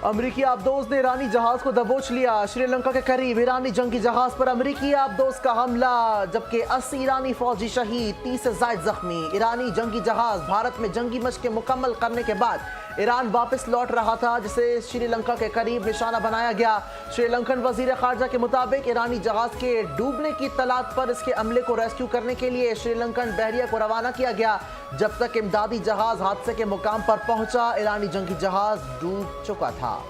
अमरीकी आबदोज ने ईरानी जहाज को दबोच लिया। श्रीलंका के करीब ईरानी जंगी जहाज पर अमरीकी आबदोज का हमला, जबकि 80 ईरानी फौजी शहीद, 30 से ज्यादा जख्मी। ईरानी जंगी जहाज भारत में जंगी मशक़ें मुकम्मल करने के बाद ईरान वापस लौट रहा था, जिसे श्रीलंका के करीब निशाना बनाया गया। श्रीलंकन वजीर खारजा के मुताबिक ईरानी जहाज के डूबने की इत्तलात पर इसके अमले को रेस्क्यू करने के लिए श्रीलंकन बहरिया को रवाना किया गया। जब तक इमदादी जहाज हादसे के मुकाम पर पहुंचा, ईरानी जंगी जहाज डूब चुका था।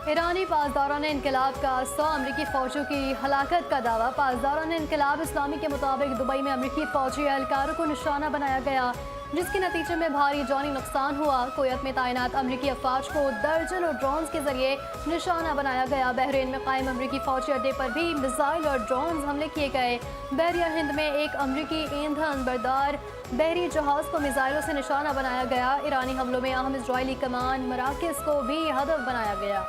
ईरानी पासदारान इनकलाब का 100 अमरीकी फौजियों की हलाकत का दावा। पासदारान इनकलाब इस्लामी के मुताबिक दुबई में अमरीकी फौजी एहलकारों को निशाना बनाया गया, जिसके नतीजे में भारी जानी नुकसान हुआ। कुवैत में तैनात अमरीकी अफवाज को दर्जनों ड्रोन के जरिए निशाना बनाया गया। बहरीन में कायम अमरीकी फौजी अड्डे पर भी मिसाइल और ड्रोन हमले किए गए। बहरिया हिंद में एक अमरीकी ईंधन बरदार बहरी जहाज को मिसाइलों से निशाना बनाया गया। ईरानी हमलों में अहम इजरायली कमान मराकज़ को भी हदफ बनाया गया।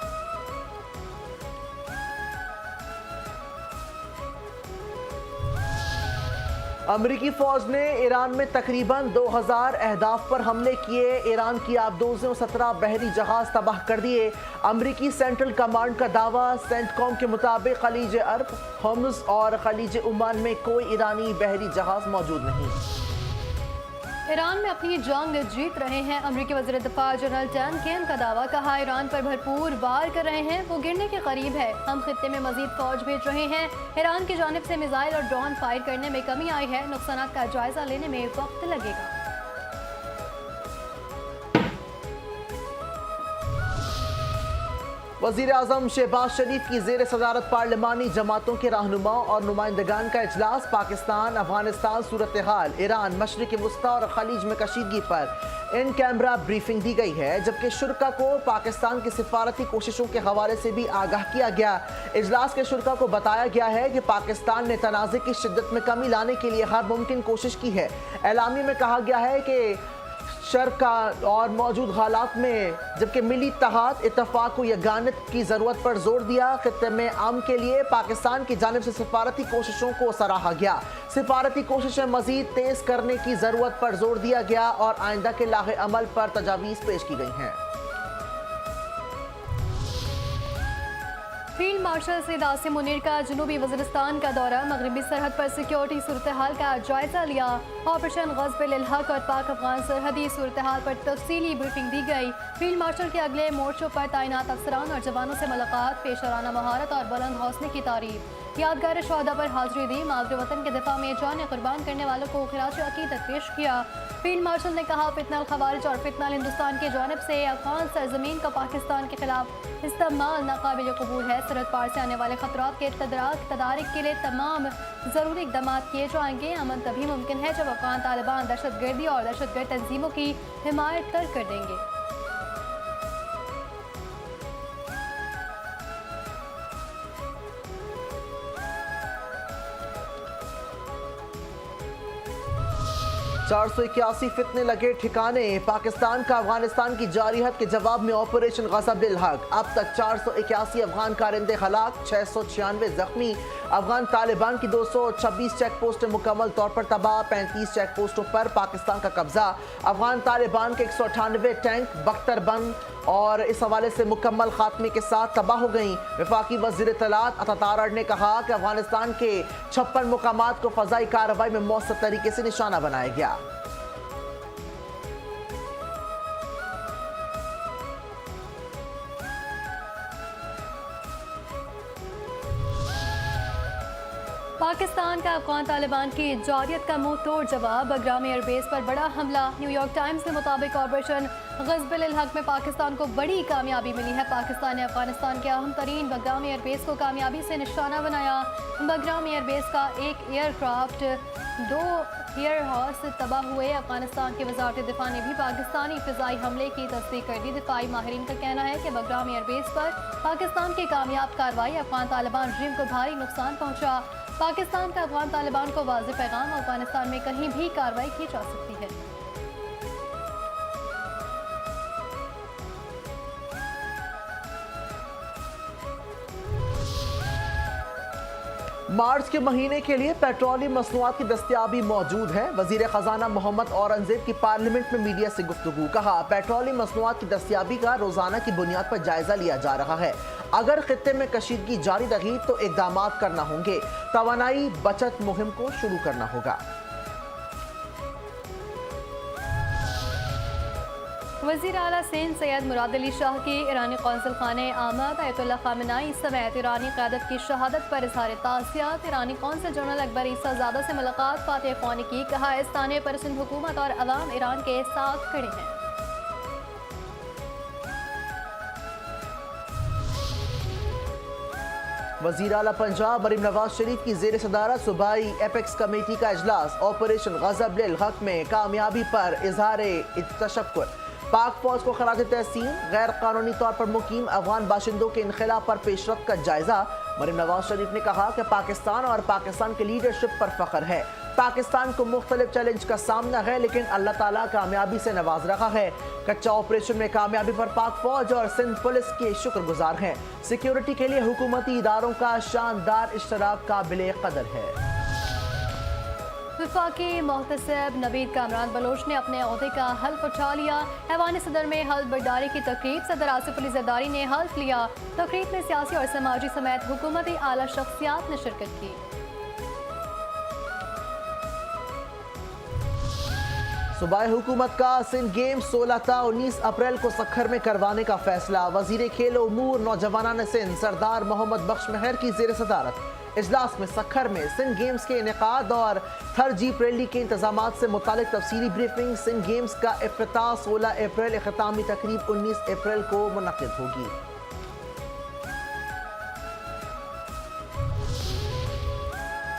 अमरीकी फौज ने ईरान में तकरीबन 2000 अहदाफ पर हमले किए। ईरान की आबदोज़ों 17 बहरी जहाज तबाह कर दिए। अमरीकी सेंट्रल कमांड का दावा। सेंटकॉम के मुताबिक खलीज अरब, होम्स और खलीज ओमान में कोई ईरानी बहरी जहाज मौजूद नहीं। ईरान में अपनी जंग जीत रहे हैं। अमरीकी वज़ीर दिफा जनरल डैन केन का दावा। कहा, ईरान पर भरपूर वार कर रहे हैं, वो गिरने के करीब है। हम खित्ते में मजीद फौज भेज रहे हैं। ईरान की जानिब से मिसाइल और ड्रोन फायर करने में कमी आई है। नुकसान का जायजा लेने में वक्त लगेगा। वज़ीर आज़म शहबाज शरीफ की ज़ेर सदारत पार्लिमानी जमातों के रहनुमाओं और नुमाइंदगान का इजलास। पाकिस्तान, अफगानिस्तान, सूरत हाल, ईरान, मशरिक़ वस्ता और खलीज में कशीदगी पर इन कैमरा ब्रीफिंग दी गई है, जबकि शुरा को पाकिस्तान की सिफारती कोशिशों के हवाले से भी आगाह किया गया। इजलास के शुरा को बताया गया है कि पाकिस्तान ने तनाज़े की शिद्दत में कमी लाने के लिए हर मुमकिन कोशिश की है। एलामी में कहा गया है कि शर्का और मौजूद हालात में जबकि मिली इत्तेहाद, इत्तफाक व यगानत की ज़रूरत पर जोर दिया। खित्ते में अमन के लिए पाकिस्तान की जानिब से सिफारती कोशिशों को सराहा गया। सिफारती कोशिशें मज़ीद तेज़ करने की ज़रूरत पर जोर दिया गया और आइंदा के लाहे अमल पर तजावीज़ पेश की गई हैं। फील्ड मार्शल सैयद आसिम मुनीर का जनूबी वज़ीरिस्तान का दौरा। मगरबी सरहद पर सिक्योरिटी सूरत हाल का जायजा लिया। ऑपरेशन ग़ज़ब-ए हक़ और पाक अफगान सरहदी सूरत हाल पर तफसीली ब्रीफिंग दी गई। फील्ड मार्शल के अगले मोर्चों पर तैनात अफसरान और जवानों से मुलाकात। पेशराना महारत और बुलंद हौसले की तारीफ। यादगार शहादा पर हाजिरी दी। मादर वतन के दिफा में जान कुर्बान करने वालों को खिराज अकीदत पेश किया। फील्ड मार्शल ने कहा, फितनल खवारिज और फितनल हिंदुस्तान की जानिब से अफगान सरजमीन का पाकिस्तान के खिलाफ इस्तेमाल नाकाबिल कबूल है। सरहद पार से आने वाले खतरात के तदारिक के लिए तमाम ज़रूरी इक़दाम किए जाएंगे। अमन तभी मुमकिन है जब अफगान तालिबान दहशतगर्दी और दहशतगर्द तंजीमों की हिमायत तर्क कर देंगे। चार सौ 81 फितने लगे ठिकाने। पाकिस्तान का अफगानिस्तान की जारियत के जवाब में ऑपरेशन ग़ज़ब-ए हक़। अब तक 481 अफगान कारिंदे हलाक, 696 जख्मी। अफगान तालिबान की 226 चेक पोस्टें मुकम्मल तौर पर तबाह। 35 चेक पोस्टों पर पाकिस्तान का कब्जा। अफगान तालिबान के 198 टैंक बख्तरबंद और इस हवाले से मुकम्मल खात्मे के साथ तबाह हो गई। वफाकी वज़ीर इत्तलात अता तारड़ ने कहा कि अफगानिस्तान के 56 मुकामात को फ़ज़ाई कार्रवाई में मौसर तरीके से निशाना बनाया गया। पाकिस्तान का अफगान तालिबान की जारियत का मुंह तोड़ जवाब। बगराम एयरबेस पर बड़ा हमला। न्यूयॉर्क टाइम्स के मुताबिक ऑपरेशन ग़ज़ब-ए हक़ में पाकिस्तान को बड़ी कामयाबी मिली है। पाकिस्तान ने अफगानिस्तान के अहम तरीन बगराम एयरबेस को कामयाबी से निशाना बनाया। बगराम एयरबेस का एक एयरक्राफ्ट, 2 एयर हाउस तबाह हुए। अफगानिस्तान की वज़ारत दिफा ने भी पाकिस्तानी फ़िज़ाई हमले की तस्दीक कर दी। दिफाई माहिरीन का कहना है कि बगराम एयरबेस पर पाकिस्तान की कामयाब कार्रवाई अफगान तालिबान रजीम को भारी नुकसान पहुँचा। पाकिस्तान का अफगान तालिबान को वाज़ेह पैगाम, अफगानिस्तान में कहीं भी कार्रवाई की जा सकती है। मार्च के महीने के लिए पेट्रोलियम मसनूआत की दस्तयाबी मौजूद है। वजीर खजाना मोहम्मद औरंगजेब की पार्लियामेंट में मीडिया से गुफ्तगू। कहा, पेट्रोलियम मसनूआत की दस्तयाबी का रोजाना की बुनियाद पर जायजा लिया जा रहा है। अगर खित्ते में कशीदगी जारी रही तो इकदाम करना होंगे। तवानाई बचत मुहिम को शुरू करना होगा। वज़ीर आला सिंध सैयद मुराद अली शाह की ईरानी कौंसल खाने आमद अयतुल्लाह ख़ामेनी समेत ईरानी क़यादत की शहादत पर इज़हार ताज़ियत। ईरानी कौंसल जनरल अकबर ईसाज़ादा से मुलाकात। फातिह ख़वानी की कहा, इस्ताने पर सिंध हुकूमत और अवाम ईरान के साथ खड़े हैं। वज़ीर आला पंजाब मरीम नवाज शरीफ की ज़ेर सदारत सूबाई एपेक्स कमेटी का इजलास। ऑपरेशन गज़ब लिल हक में कामयाबी पर इज़हार तशक्कुर। पाक फौज को खराज तहसीन। गैर कानूनी तौर पर मुकीम अफगान बाशिंदों के इनखला पर पेशरफ्त का जायजा। मरीम नवाज शरीफ ने कहा कि पाकिस्तान और पाकिस्तान की लीडरशिप पर फख्र है। पाकिस्तान को मुख्तलिफ चैलेंज का सामना है, लेकिन अल्लाह ताला कामयाबी से नवाज रहा है। कच्चा ऑपरेशन में कामयाबी पर पाक फौज और सिंध पुलिस के शुक्रगुजार हैं। सिक्योरिटी के लिए हुकूमती इदारों का शानदार इश्तराक काबिल कदर है। वफाकी मोहतसिब नवीद कामरान बलोच ने अपने ओहदे का हल्फ उठा लिया। ऐवान सदर में हल्फ बर्दारी की तकरीब। सदर आसिफ अली जरदारी ने हल्फ लिया। तकरीब में सियासी और समाजी समेत हुकूमती आला शख्सियात ने शिरकत की। सूबाई हुकूमत का सिंध गेम्स 16 ता 19 अप्रैल को सखर में करवाने का फैसला। वजीर खेल उमूर नौजवानान सिंध सरदार मोहम्मद बख्श महर की ज़ेर सदारत इजलास में सखर में सिंध गेम्स के इनेकाद और थर जीप रैली के इंतजाम से मुतालिक तफसीली ब्रीफिंग। सिंध गेम्स का इफ्तिताह 16 अप्रैल, इख्तितामी तकरीब 19 अप्रैल को मुनक़िद होगी।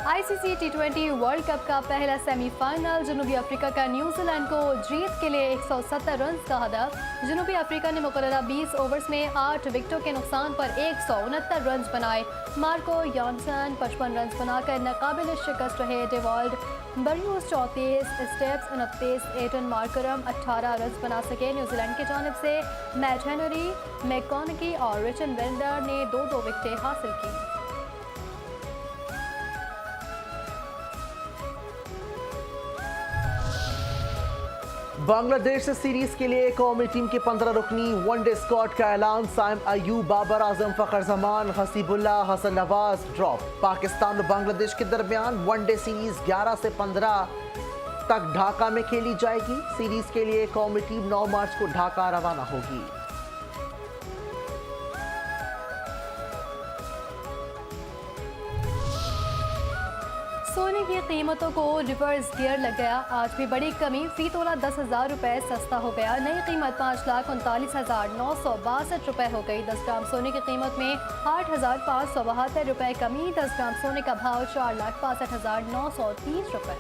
ICC T20 वर्ल्ड कप का पहला सेमीफाइनल। जनूबी अफ्रीका का न्यूजीलैंड को जीत के लिए 170 रन का हदफ। जनूबी अफ्रीका ने मुकर्ररा 20 ओवर्स में 8 विकेटों के नुकसान पर 169 रन बनाए। मार्को यॉनसन 55 रन बनाकर नाकाबिल शिकस्त रहे। डेवॉल्ड बर्यूस 34, स्टेप्स 29, एटन मार्करम 18 रन बना सके। न्यूजीलैंड की जानिब से मैट हेनरी, मैककॉनकी और रिचर्ड वेल्डर ने 2-2 विकेटें हासिल की। बांग्लादेश से सीरीज के लिए कौमी टीम की 15 रुकनी वनडे स्क्वाड का ऐलान। साइम अयूब, बाबर आजम, फखर जमान, हसीबुल्ला, हसन नवाज ड्रॉप। पाकिस्तान और बांग्लादेश के दरमियान वनडे सीरीज 11 से 15 तक ढाका में खेली जाएगी। सीरीज के लिए कौमी टीम 9 मार्च को ढाका रवाना होगी। सोने की कीमतों को रिवर्स गियर लग गया। आज भी बड़ी कमी। फी तोला 10,000 रुपये सस्ता हो गया। नई कीमत 5,39,962 रुपये हो गई। 10 ग्राम सोने की कीमत में 8,572 रुपये कमी। 10 ग्राम सोने का भाव 4,62,930 रुपये।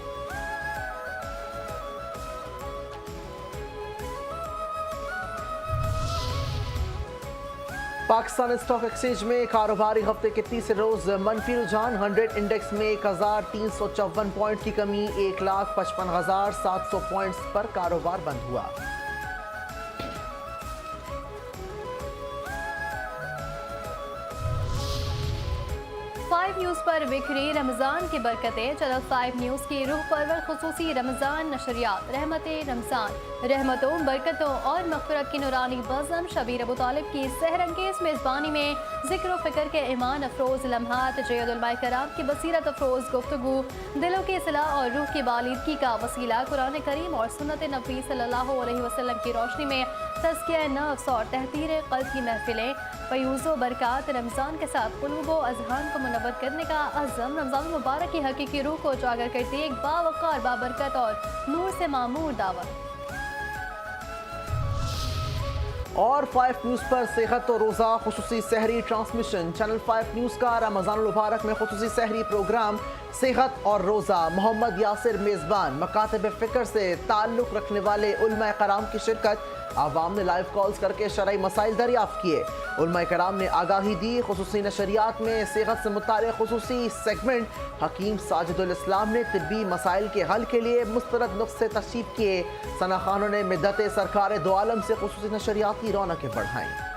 पाकिस्तान स्टॉक एक्सचेंज में कारोबारी हफ्ते के तीसरे रोज मनफी रुझान। 100 इंडेक्स में 1,354 पॉइंट की कमी। 1,55,700 पॉइंट्स पर कारोबार बंद हुआ। 5 न्यूज़ पर बिखरी रमज़ान की बरकतें। चैनल 5 न्यूज़ की रूह परवर खुसूसी रमज़ान नशरियात रहमते रमज़ान, रहमतों, बरकतों और मग़फ़िरत की नूरानी बज़म शबीर अबू तालिब की सहरंगेज़ मेज़बानी में ज़िक्र व फ़िक्र के ईमान अफरोज़ लम्हात, जयद उलमाए कराम की बसीरत अफरोज़ गुफ्तगू, दिलों की इस्लाह और रूह की बालिदगी का वसीला कुरान करीम और सुन्नत नबी सल्लल्लाहु अलैहि वसल्लम की रोशनी में तज़किया नफ्स और तहतीर क़ल्ब की महफ़िलें। फ़यूज़ व बरक़ात रमज़ान के साथ क़ुलूब व अज़हान को मुनव्वर करने का अज़म। रमज़ान मुबारक की हकीकी रूह को उजागर करती एक बावक़ार, बाबरकत और नूर से मामूर दावत। और 5 न्यूज़ पर सेहत और रोज़ा खुसूसी सहरी ट्रांसमिशन। चैनल 5 न्यूज़ का रमज़ान मुबारक में खुसूसी सहरी प्रोग्राम सेहत और रोज़ा। मोहम्मद यासिर मेज़बान। मकातब फ़िक्र से ताल्लुक़ रखने वाले उलमाए कराम की शिरकत। आवाम ने लाइव कॉल्स करके शरई मसाइल दरियाफ़्त किए। उलमाए कराम ने आगाही दी। खुसूसी नशरियात में सेहत से मुताल्लिक़ खुसूसी सेगमेंट। हकीम साजिदुल इस्लाम ने तिब्बी मसाइल के हल के लिए मुस्तरद नुस्खे तशरीफ़ किए। सना खानों ने मिद्दत सरकार दो आलम से खुसूसी नशरियात की रौनकें बढ़ाईं।